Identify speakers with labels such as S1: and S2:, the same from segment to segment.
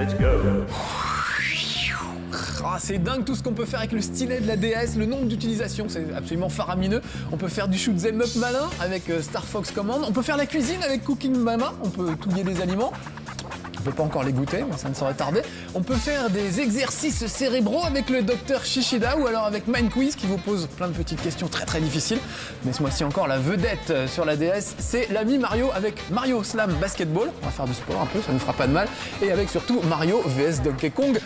S1: Let's go.
S2: Ah, c'est dingue tout ce qu'on peut faire avec le stylet de la DS, le nombre d'utilisations, c'est absolument faramineux. On peut faire du shoot 'em up malin avec Star Fox Command, on peut faire la cuisine avec Cooking Mama, on peut touiller des aliments. On peut pas encore les goûter, mais ça ne saurait tarder. On peut faire des exercices cérébraux avec le docteur Shishida ou alors avec Mind Quiz qui vous pose plein de petites questions très très difficiles. Mais ce mois-ci encore, la vedette sur la DS, c'est l'ami Mario avec Mario Slam Basketball. On va faire du sport un peu, ça ne fera pas de mal. Et avec surtout Mario vs Donkey Kong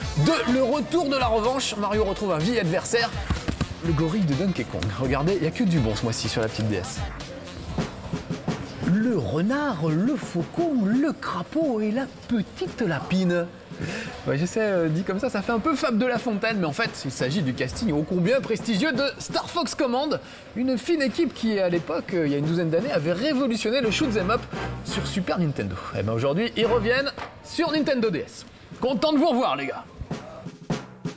S2: le retour de la revanche. Mario retrouve un vieil adversaire, le gorille de Donkey Kong. Regardez, il n'y a que du bon ce mois-ci sur la petite DS. Le renard, le faucon, le crapaud et la petite lapine. Ouais, j'essaie dit comme ça fait un peu Fable de La Fontaine, mais en fait, il s'agit du casting ô combien prestigieux de Star Fox Command, une fine équipe qui, à l'époque, il y a une douzaine d'années, avait révolutionné le shoot 'em up sur Super Nintendo. Et ben aujourd'hui, ils reviennent sur Nintendo DS. Content de vous revoir, les gars.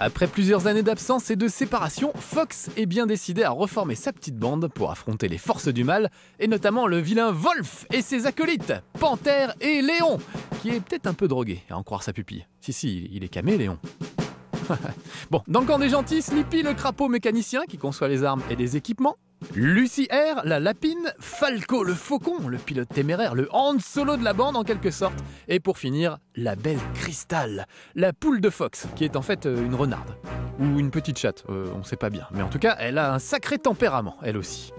S2: Après plusieurs années d'absence et de séparation, Fox est bien décidé à reformer sa petite bande pour affronter les forces du mal, et notamment le vilain Wolf et ses acolytes, Panthère et Léon, qui est peut-être un peu drogué, à en croire sa pupille. Si, il est camé, Léon. Bon, dans le camp des gentils, Sleepy le crapaud mécanicien qui conçoit les armes et les équipements, Lucy R, la lapine, Falco le faucon, le pilote téméraire, le Han Solo de la bande en quelque sorte, et pour finir, la belle Crystal, la poule de Fox, qui est en fait une renarde. Ou une petite chatte, on sait pas bien, mais en tout cas, elle a un sacré tempérament, elle aussi.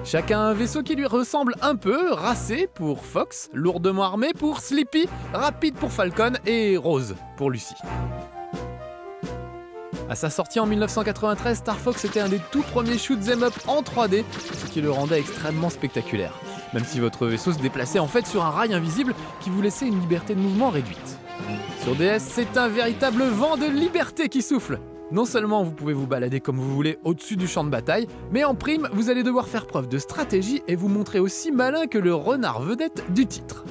S2: Chacun a un vaisseau qui lui ressemble un peu, racé pour Fox, lourdement armé pour Sleepy, rapide pour Falcon et rose pour Lucy. À sa sortie en 1993, Star Fox était un des tout premiers shoot 'em up en 3D, ce qui le rendait extrêmement spectaculaire. Même si votre vaisseau se déplaçait en fait sur un rail invisible qui vous laissait une liberté de mouvement réduite. Sur DS, c'est un véritable vent de liberté qui souffle. Non seulement vous pouvez vous balader comme vous voulez au-dessus du champ de bataille, mais en prime, vous allez devoir faire preuve de stratégie et vous montrer aussi malin que le renard vedette du titre.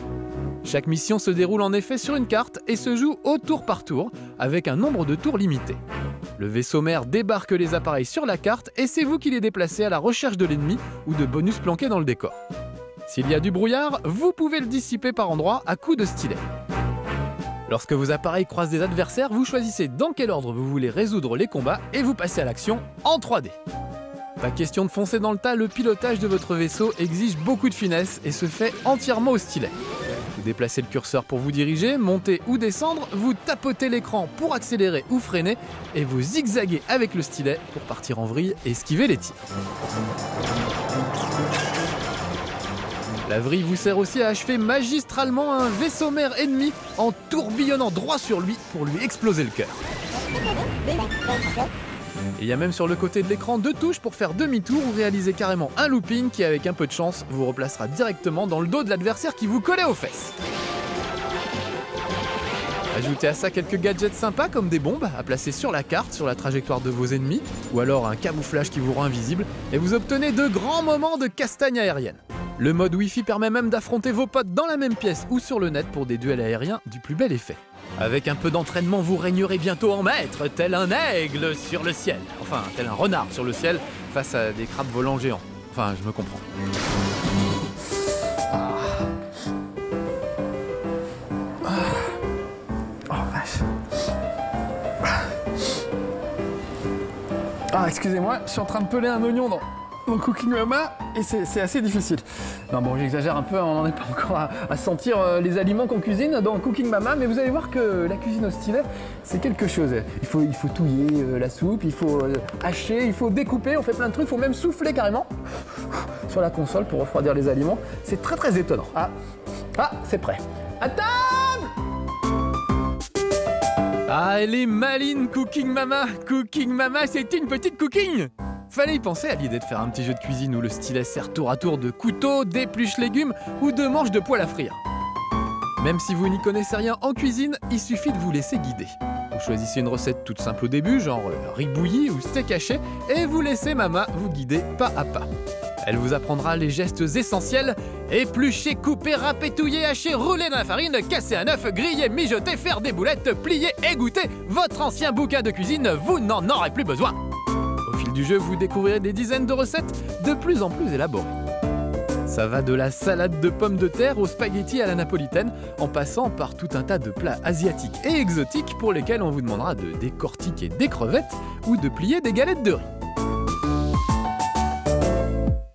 S2: Chaque mission se déroule en effet sur une carte et se joue au tour par tour, avec un nombre de tours limité. Le vaisseau mère débarque les appareils sur la carte et c'est vous qui les déplacez à la recherche de l'ennemi ou de bonus planqués dans le décor. S'il y a du brouillard, vous pouvez le dissiper par endroits à coups de stylet. Lorsque vos appareils croisent des adversaires, vous choisissez dans quel ordre vous voulez résoudre les combats et vous passez à l'action en 3D. Pas question de foncer dans le tas, le pilotage de votre vaisseau exige beaucoup de finesse et se fait entièrement au stylet. Vous déplacez le curseur pour vous diriger, monter ou descendre, vous tapotez l'écran pour accélérer ou freiner et vous zigzaguez avec le stylet pour partir en vrille et esquiver les tirs. La vrille vous sert aussi à achever magistralement un vaisseau mère ennemi en tourbillonnant droit sur lui pour lui exploser le cœur. Et il y a même sur le côté de l'écran 2 touches pour faire demi-tour ou réaliser carrément un looping qui, avec un peu de chance, vous replacera directement dans le dos de l'adversaire qui vous collait aux fesses. Ajoutez à ça quelques gadgets sympas comme des bombes à placer sur la carte, sur la trajectoire de vos ennemis, ou alors un camouflage qui vous rend invisible, et vous obtenez de grands moments de castagne aérienne. Le mode Wi-Fi permet même d'affronter vos potes dans la même pièce ou sur le net pour des duels aériens du plus bel effet. Avec un peu d'entraînement, vous régnerez bientôt en maître, tel un aigle sur le ciel. Enfin, tel un renard sur le ciel, face à des crabes volants géants. Enfin, je me comprends. Oh, vache. Ah, excusez-moi, je suis en train de peler un oignon dans Cooking Mama et c'est assez difficile. Non bon, j'exagère un peu, on n'en est pas encore à sentir les aliments qu'on cuisine dans Cooking Mama, mais vous allez voir que la cuisine au stylet, c'est quelque chose. Il faut touiller la soupe, il faut hacher, il faut découper, on fait plein de trucs, il faut même souffler carrément sur la console pour refroidir les aliments. C'est très très étonnant. Ah, c'est prêt. À table! Ah, elle est maline, Cooking Mama! Cooking Mama, c'est une petite cooking! Fallait y penser à l'idée de faire un petit jeu de cuisine où le stylet sert tour à tour de couteau, d'épluche légumes ou de manche de poêle à frire. Même si vous n'y connaissez rien en cuisine, il suffit de vous laisser guider. Vous choisissez une recette toute simple au début, genre riz bouilli ou steak haché, et vous laissez Mama vous guider pas à pas. Elle vous apprendra les gestes essentiels: éplucher, couper, râper, touiller, hacher, rouler dans la farine, casser un œuf, griller, mijoter, faire des boulettes, plier, égoutter. Votre ancien bouquin de cuisine, vous n'en aurez plus besoin. Au fil du jeu, vous découvrirez des dizaines de recettes de plus en plus élaborées. Ça va de la salade de pommes de terre aux spaghettis à la napolitaine, en passant par tout un tas de plats asiatiques et exotiques pour lesquels on vous demandera de décortiquer des crevettes ou de plier des galettes de riz.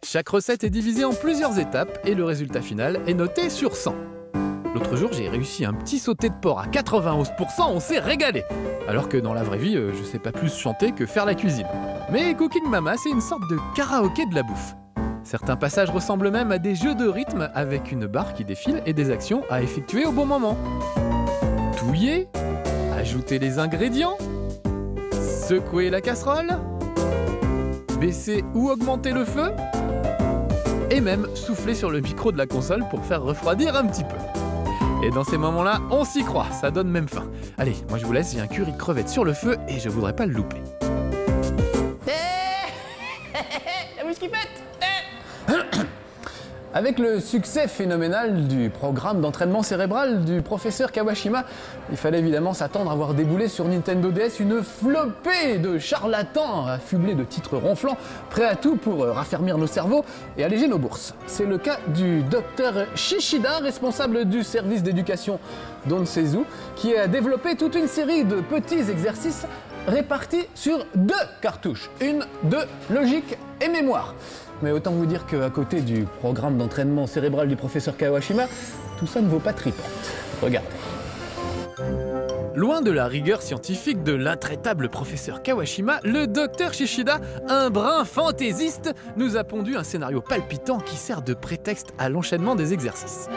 S2: Chaque recette est divisée en plusieurs étapes et le résultat final est noté sur 100. L'autre jour, j'ai réussi un petit sauté de porc à 91%, on s'est régalé. Alors que dans la vraie vie, je sais pas plus chanter que faire la cuisine. Mais Cooking Mama, c'est une sorte de karaoké de la bouffe. Certains passages ressemblent même à des jeux de rythme avec une barre qui défile et des actions à effectuer au bon moment. Touiller, ajouter les ingrédients, secouer la casserole, baisser ou augmenter le feu, et même souffler sur le micro de la console pour faire refroidir un petit peu. Et dans ces moments-là, on s'y croit, ça donne même faim. Allez, moi je vous laisse, j'ai un curry de crevettes sur le feu et je voudrais pas le louper.
S1: La mouskipette.
S2: Avec le succès phénoménal du programme d'entraînement cérébral du professeur Kawashima, il fallait évidemment s'attendre à voir débouler sur Nintendo DS une flopée de charlatans affublés de titres ronflants, prêts à tout pour raffermir nos cerveaux et alléger nos bourses. C'est le cas du docteur Shishida, responsable du service d'éducation d'Onsezu, qui a développé toute une série de petits exercices répartis sur 2 cartouches, une de logique et mémoire. Mais autant vous dire qu'à côté du programme d'entraînement cérébral du professeur Kawashima, tout ça ne vaut pas tripante. Regardez. Loin de la rigueur scientifique de l'intraitable professeur Kawashima, le docteur Shishida, un brin fantaisiste, nous a pondu un scénario palpitant qui sert de prétexte à l'enchaînement des exercices.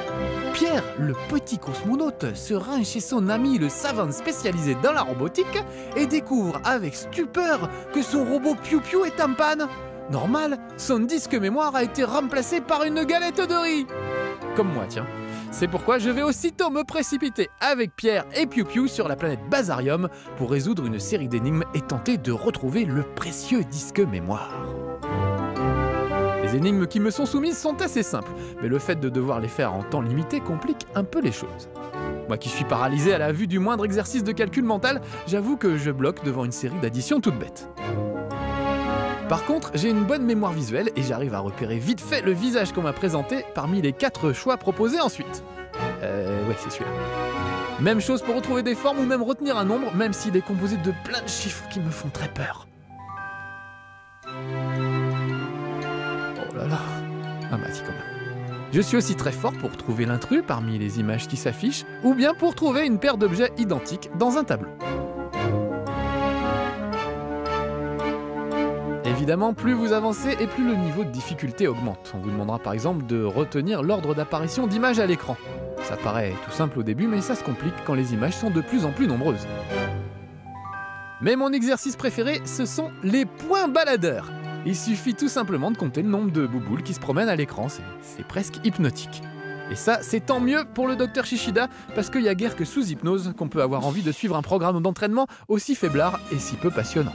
S2: Pierre, le petit cosmonaute, se rend chez son ami le savant spécialisé dans la robotique et découvre avec stupeur que son robot Piu Piu est en panne. Normal, son disque mémoire a été remplacé par une galette de riz. Comme moi, tiens. C'est pourquoi je vais aussitôt me précipiter avec Pierre et Piu Piu sur la planète Bazarium pour résoudre une série d'énigmes et tenter de retrouver le précieux disque mémoire. Les énigmes qui me sont soumises sont assez simples, mais le fait de devoir les faire en temps limité complique un peu les choses. Moi qui suis paralysé à la vue du moindre exercice de calcul mental, j'avoue que je bloque devant une série d'additions toutes bêtes. Par contre, j'ai une bonne mémoire visuelle et j'arrive à repérer vite fait le visage qu'on m'a présenté parmi les 4 choix proposés ensuite. Ouais, c'est celui-là. Même chose pour retrouver des formes ou même retenir un nombre, même s'il est composé de plein de chiffres qui me font très peur. Oh là là. Ah bah si, quand même. Je suis aussi très fort pour trouver l'intrus parmi les images qui s'affichent, ou bien pour trouver une paire d'objets identiques dans un tableau. Évidemment, plus vous avancez et plus le niveau de difficulté augmente. On vous demandera par exemple de retenir l'ordre d'apparition d'images à l'écran. Ça paraît tout simple au début, mais ça se complique quand les images sont de plus en plus nombreuses. Mais mon exercice préféré, ce sont les points baladeurs. Il suffit tout simplement de compter le nombre de bouboules qui se promènent à l'écran, c'est presque hypnotique. Et ça, c'est tant mieux pour le docteur Shishida, parce qu'il n'y a guère que sous hypnose qu'on peut avoir envie de suivre un programme d'entraînement aussi faiblard et si peu passionnant.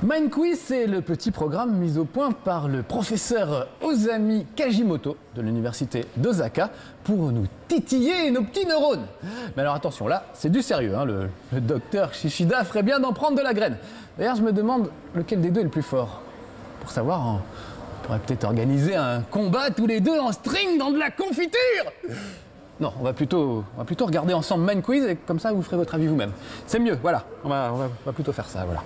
S2: Mind Quiz, c'est le petit programme mis au point par le professeur Ozami Kajimoto de l'université d'Osaka pour nous titiller nos petits neurones. Mais alors attention, là, c'est du sérieux, hein, le docteur Shishida ferait bien d'en prendre de la graine. D'ailleurs, je me demande lequel des deux est le plus fort. Pour savoir, on pourrait peut-être organiser un combat tous les deux en string dans de la confiture. Non, on va plutôt regarder ensemble Mind Quiz et comme ça, vous ferez votre avis vous-même. C'est mieux, voilà, on va plutôt faire ça, voilà.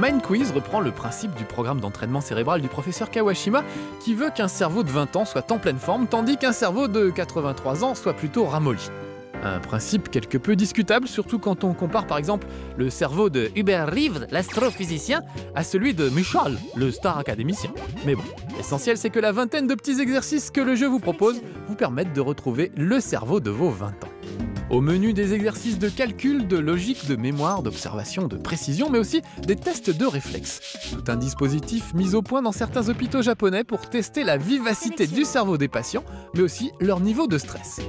S2: Mind Quiz reprend le principe du programme d'entraînement cérébral du professeur Kawashima qui veut qu'un cerveau de 20 ans soit en pleine forme tandis qu'un cerveau de 83 ans soit plutôt ramolli. Un principe quelque peu discutable, surtout quand on compare par exemple le cerveau de Hubert Reeves, l'astrophysicien, à celui de Michal, le star académicien. Mais bon, l'essentiel c'est que la vingtaine de petits exercices que le jeu vous propose vous permettent de retrouver le cerveau de vos 20 ans. Au menu des exercices de calcul, de logique, de mémoire, d'observation, de précision, mais aussi des tests de réflexe. Tout un dispositif mis au point dans certains hôpitaux japonais pour tester la vivacité du cerveau des patients, mais aussi leur niveau de stress.